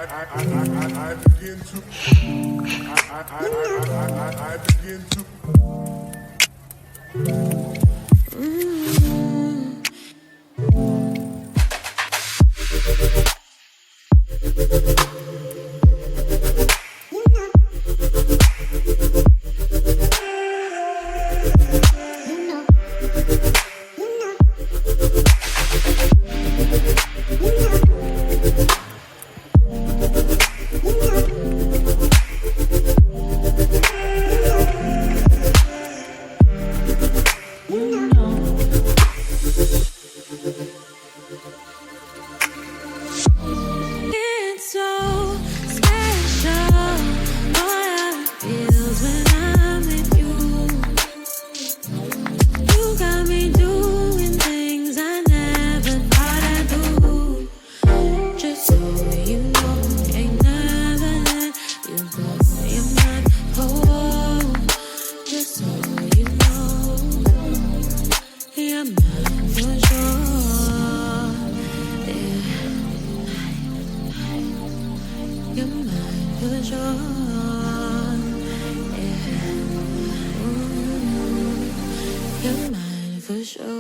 I begin to I begin to It's so special. All I feels when I'm with you. You got me doing things I never thought I'd do. Just so you know, ain't never let you go. You're my whole. Just so you know, you're mine for sure. Yeah. You're mine for sure. Yeah. You're mine for sure.